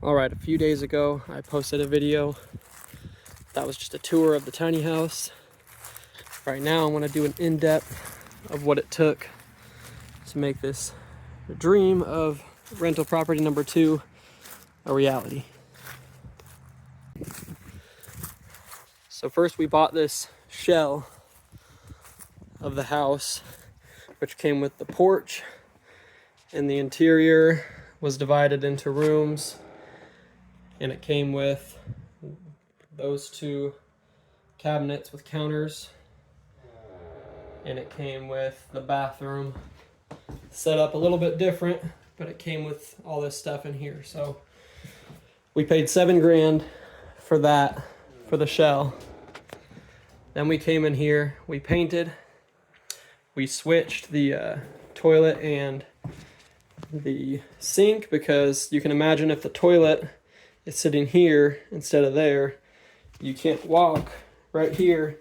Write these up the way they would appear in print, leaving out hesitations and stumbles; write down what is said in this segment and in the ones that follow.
All right, a few days ago, I posted a video that was just a tour of the tiny house. Right now, I want to do an in-depth of what it took to make this dream of rental property number 2 a reality. So first we bought this shell of the house, which came with the porch, and the interior was divided into rooms, and it came with those 2 cabinets with counters, and it came with the bathroom set up a little bit different, but it came with all this stuff in here. So we paid $7 grand for that, for the shell. Then we came in here, we painted, we switched the toilet and the sink, because you can imagine if the toilet is sitting here instead of there, you can't walk right here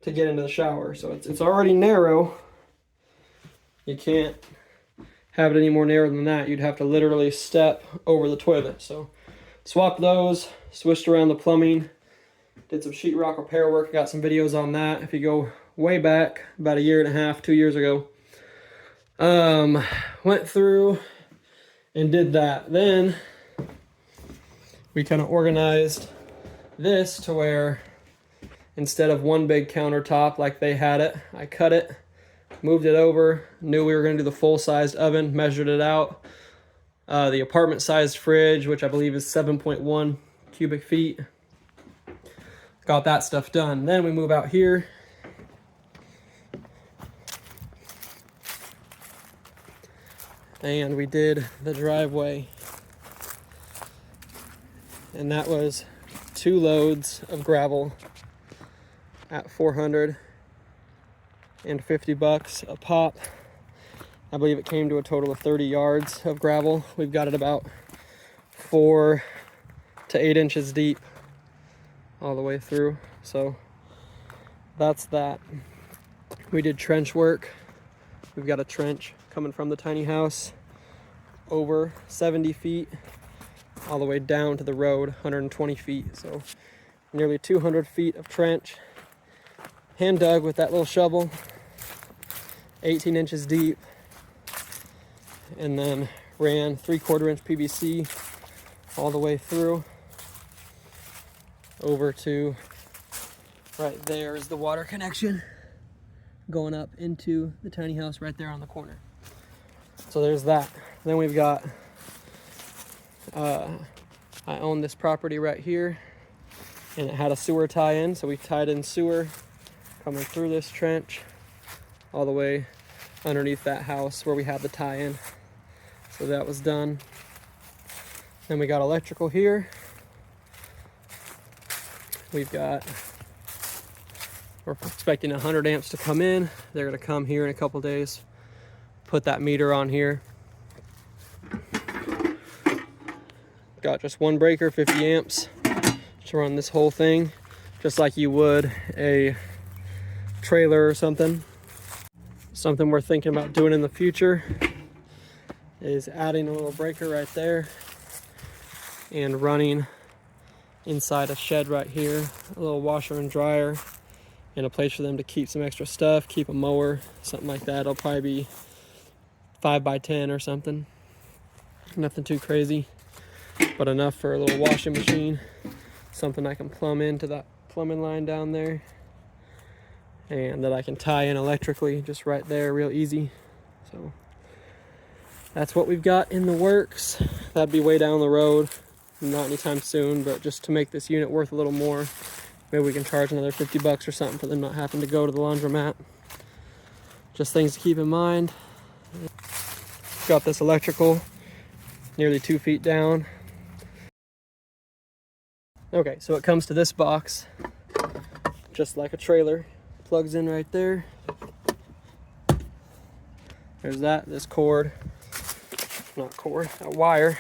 to get into the shower. So it's already narrow. You can't have it any more narrow than that. You'd have to literally step over the toilet. So swapped those, switched around the plumbing, did some sheetrock repair work. Got some videos on that if you go way back, about 1.5 years, 2 years ago. Went through and did that. Then we kind of organized this to where instead of one big countertop like they had it, I cut it, moved it over, knew we were going to do the full-sized oven, measured it out. The apartment-sized fridge, which I believe is 7.1 cubic feet. Got that stuff done. Then we move out here. And we did the driveway. And that was 2 loads of gravel at $450 a pop. I believe it came to a total of 30 yards of gravel. We've got it about 4 to 8 inches deep all the way through. So that's that. We did trench work. We've got a trench coming from the tiny house over 70 feet all the way down to the road, 120 feet. So nearly 200 feet of trench, hand dug with that little shovel, 18 inches deep, and then ran 3/4 inch PVC all the way through over to right there is the water connection going up into the tiny house right there on the corner. So there's that. Then we've got I own this property right here, and it had a sewer tie-in, so we tied in sewer coming through this trench all the way underneath that house where we had the tie-in. So that was done. Then we got electrical here. We're expecting 100 amps to come in. They're gonna come here in a couple days, put that meter on here. Got just one breaker, 50 amps, to run this whole thing, just like you would a trailer or something. Something we're thinking about doing in the future is adding a little breaker right there and running inside a shed right here, a little washer and dryer, and a place for them to keep some extra stuff, keep a mower, something like that. It'll probably be 5 by 10 or something. Nothing too crazy, but enough for a little washing machine, something I can plumb into that plumbing line down there, and that I can tie in electrically just right there real easy. So that's what we've got in the works. That'd be way down the road, not anytime soon, but just to make this unit worth a little more, maybe we can charge another 50 bucks or something for them not having to go to the laundromat. Just things to keep in mind. Got this electrical nearly 2 feet down. Okay, so it comes to this box, just like a trailer. Plugs in right there. There's that, this cord, not cord, a wire,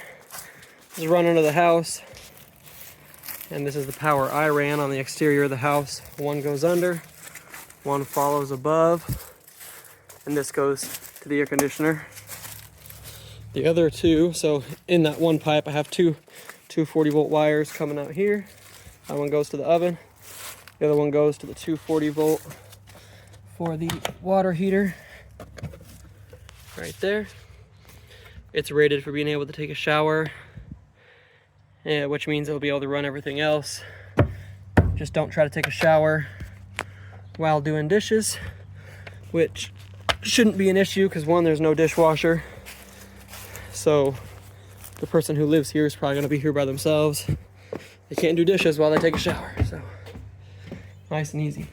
is run under the house. And this is the power I ran on the exterior of the house. One goes under, one follows above, and this goes to the air conditioner. The other two, so in that one pipe I have two two 40-volt wires coming out here. That one goes to the oven. The other one goes to the 240-volt for the water heater. Right there. It's rated for being able to take a shower, which means it'll be able to run everything else. Just don't try to take a shower while doing dishes, which shouldn't be an issue because one, there's no dishwasher. So the person who lives here is probably going to be here by themselves. They can't do dishes while they take a shower, so nice and easy.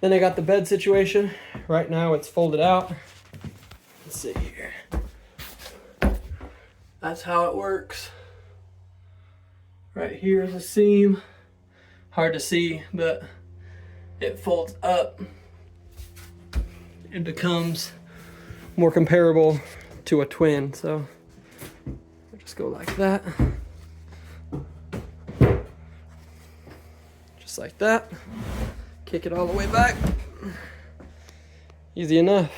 Then I got the bed situation. Right now it's folded out. Let's see here. That's how it works. Right here is a seam. Hard to see, but it folds up. It becomes more comparable to a twin, so I'll just go like that. Just like that. Kick it all the way back. Easy enough.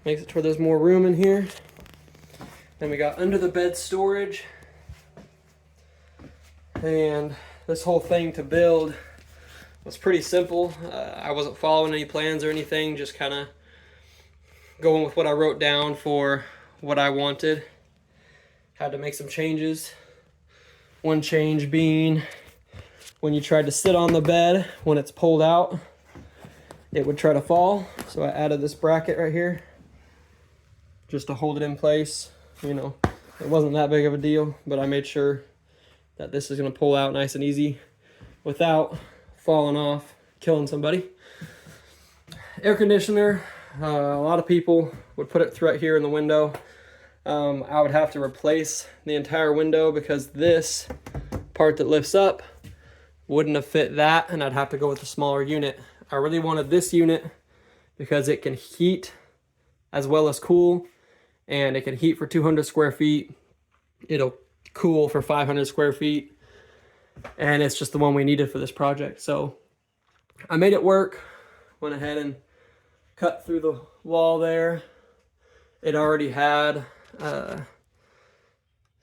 Makes it to where there's more room in here. Then we got under the bed storage. And this whole thing to build was pretty simple. I wasn't following any plans or anything, just kind of going with what I wrote down for what I wanted. Had to make some changes. One change being when you tried to sit on the bed, when it's pulled out, it would try to fall. So I added this bracket right here just to hold it in place. You know, it wasn't that big of a deal, but I made sure that this is going to pull out nice and easy without falling off, killing somebody. Air conditioner, a lot of people would put it right here in the window. I would have to replace the entire window because this part that lifts up wouldn't have fit that, and I'd have to go with a smaller unit. I really wanted this unit because it can heat as well as cool, and it can heat for 200 square feet. It'll cool for 500 square feet, and it's just the one we needed for this project. So I made it work, went ahead and cut through the wall there. It already had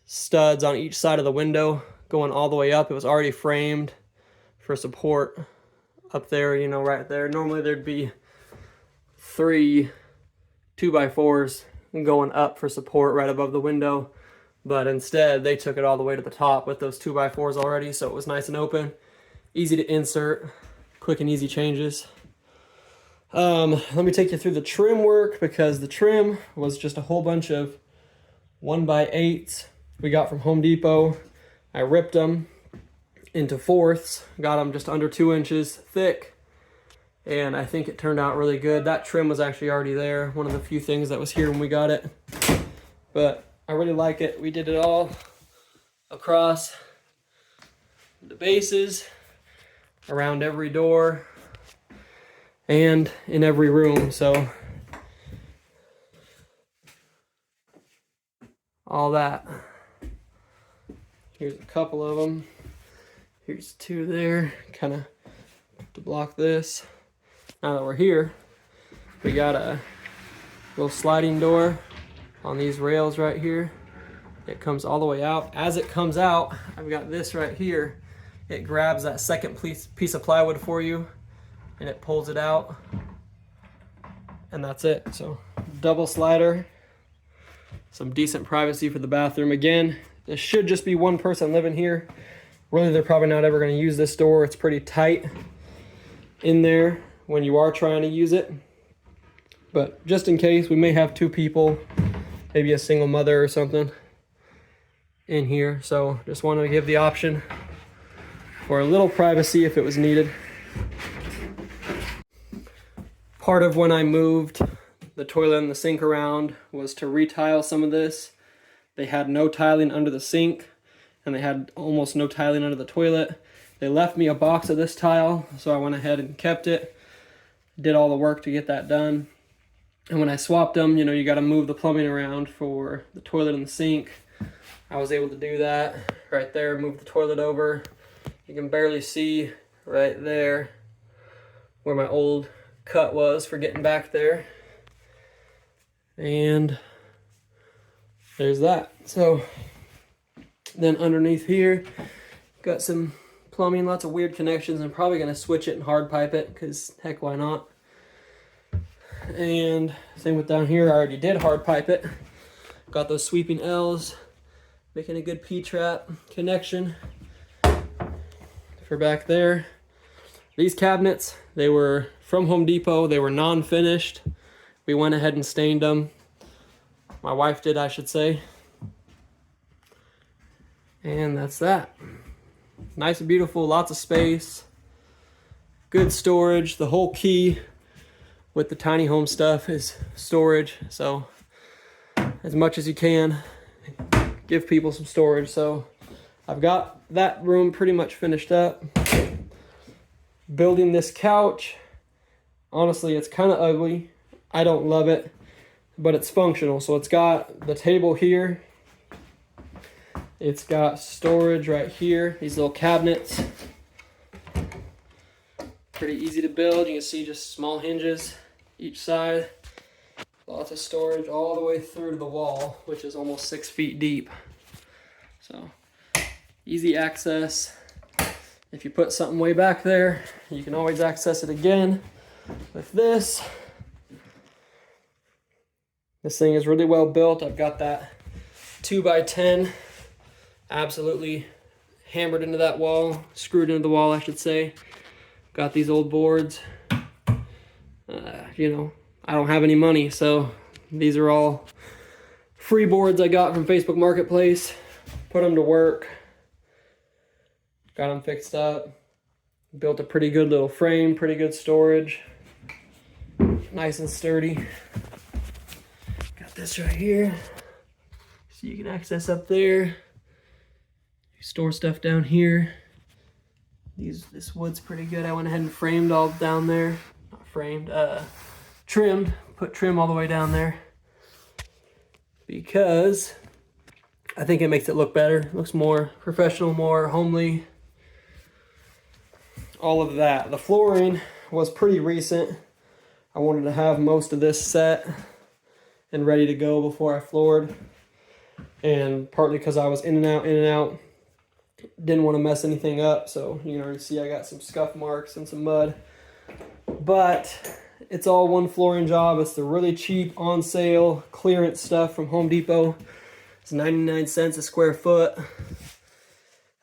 studs on each side of the window going all the way up. It was already framed for support up there, you know, right there. Normally there'd be 3 2x4s going up for support right above the window, but instead they took it all the way to the top with those 2x4s already, so it was nice and open, easy to insert, quick and easy changes. Let me take you through the trim work, because the trim was just a whole bunch of 1x8s we got from Home Depot. I ripped them into fourths, got them just under 2 inches thick, and I think it turned out really good. That trim was actually already there, one of the few things that was here when we got it, but I really like it. We did it all across the bases, around every door, and in every room. So all that. Here's a couple of them. Here's 2 there, kind of to block this. Now that we're here, we got a little sliding door on these rails right here. It comes all the way out. As it comes out, I've got this right here. It grabs that second piece of plywood for you, and it pulls it out, and that's it. So double slider, some decent privacy for the bathroom. Again, this should just be one person living here. Really, they're probably not ever going to use this door. It's pretty tight in there when you are trying to use it, but just in case, we may have 2 people, maybe a single mother or something in here. So just wanted to give the option for a little privacy if it was needed. Part of when I moved the toilet and the sink around was to retile some of this. They had no tiling under the sink, and they had almost no tiling under the toilet. They left me a box of this tile, so I went ahead and kept it. Did all the work to get that done. And when I swapped them, you know, you got to move the plumbing around for the toilet and the sink. I was able to do that right there, move the toilet over. You can barely see right there where my old cut was for getting back there. And there's that. So Then underneath here, got some plumbing, lots of weird connections. I'm probably gonna switch it and hard pipe it, because heck, why not? And same with down here, I already did hard pipe it. Got those sweeping L's, making a good P-trap connection for back there. These cabinets, they were from Home Depot. They were non-finished. We went ahead and stained them. My wife did, I should say. And that's that. Nice and beautiful, lots of space. Good storage. The whole key with the tiny home stuff is storage. So as much as you can, give people some storage. So I've got that room pretty much finished up. Building this couch, honestly, it's kind of ugly. I don't love it, but it's functional. So it's got the table here. It's got storage right here, these little cabinets. Pretty easy to build. You can see just small hinges each side. Lots of storage all the way through to the wall, which is almost 6 feet deep. So easy access. If you put something way back there, you can always access it again with this. This thing is really well built. I've got that 2x10 absolutely hammered into that wall, screwed into the wall, I should say. Got these old boards. You know, I don't have any money, so these are all free boards I got from Facebook Marketplace. Put them to work. Got them fixed up. Built a pretty good little frame, pretty good storage. Nice and sturdy. Got this right here, so you can access up there. Store stuff down here. This wood's pretty good. I went ahead and framed all down there. Not framed, trimmed. Put trim all the way down there because I think it makes it look better. It looks more professional, more homely. All of that. The flooring was pretty recent. I wanted to have most of this set and ready to go before I floored. And partly because I was in and out. Didn't want to mess anything up, so you can already see I got some scuff marks and some mud. But it's all one flooring job. It's the really cheap on sale clearance stuff from Home Depot. It's 99 cents a square foot.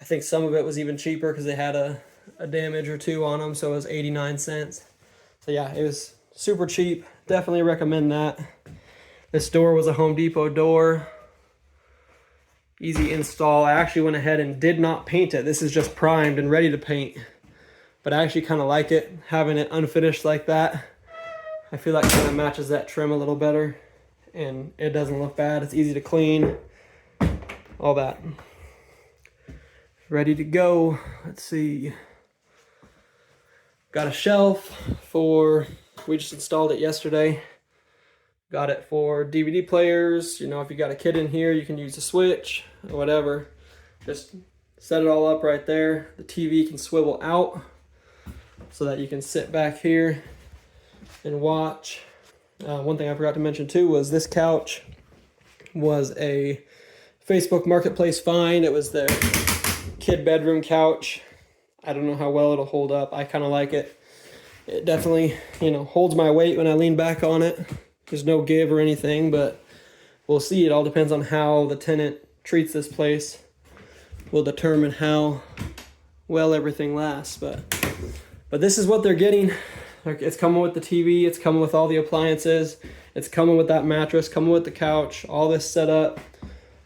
I think some of it was even cheaper because they had a damage or two on them, so it was 89 cents. So yeah, it was super cheap. Definitely recommend that. This door was a Home Depot door. Easy install. I actually went ahead and did not paint it. This is just primed and ready to paint. But I actually kind of like it, having it unfinished like that. I feel like it kind of matches that trim a little better. And it doesn't look bad. It's easy to clean. All that. Ready to go. Let's see. Got a shelf we just installed it yesterday. Got it for DVD players. You know, if you got a kid in here, you can use a switch or whatever. Just set it all up right there. The TV can swivel out so that you can sit back here and watch. One thing I forgot to mention too was this couch was a Facebook Marketplace find. It was their kid bedroom couch. I don't know how well it'll hold up. I kind of like it. It definitely, you know, holds my weight when I lean back on it. There's no give or anything, but we'll see. It all depends on how the tenant treats this place. Will determine how well everything lasts. But this is what they're getting. It's coming with the TV. It's coming with all the appliances. It's coming with that mattress. Coming with the couch. All this set up.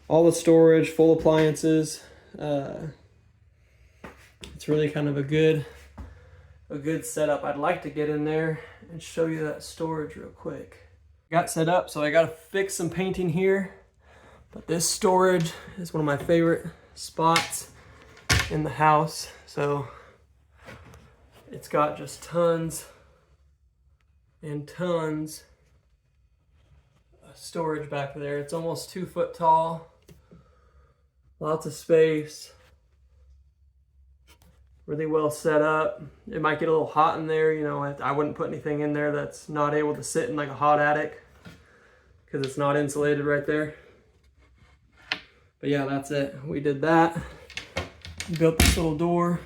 All the storage. Full appliances. It's really kind of a good setup. I'd like to get in there and show you that storage real quick. Got set up, so I gotta fix some painting here, but this storage is one of my favorite spots in the house. So it's got just tons and tons of storage back there. It's almost 2 foot tall, lots of space, really well set up. It might get a little hot in there, you know. I wouldn't put anything in there that's not able to sit in like a hot attic because it's not insulated right there. But yeah, that's it. We did that. Built this little door.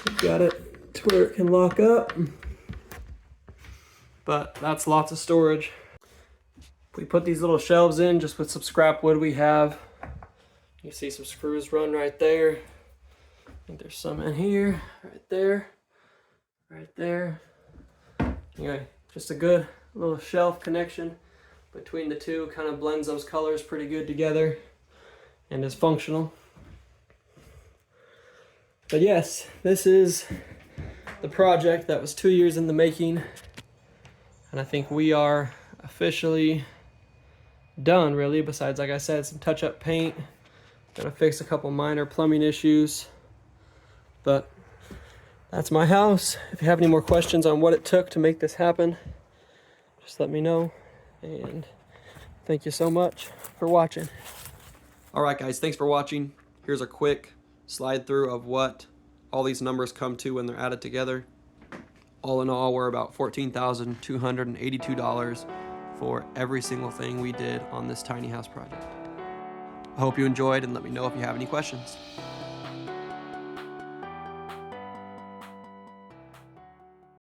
We've got it to where it can lock up. But that's lots of storage. We put these little shelves in just with some scrap wood we have. You see some screws run right there. I think there's some in here, right there, right there. Anyway, just a good little shelf connection between the two. Kind of blends those colors pretty good together and is functional. But yes, this is the project that was 2 years in the making. And I think we are officially done, really, besides, like I said, some touch-up paint. Gonna fix a couple minor plumbing issues. But that's my house. If you have any more questions on what it took to make this happen, just let me know. And thank you so much for watching. All right, guys, thanks for watching. Here's a quick slide through of what all these numbers come to when they're added together. All in all, we're about $14,282 for every single thing we did on this tiny house project. I hope you enjoyed, and let me know if you have any questions.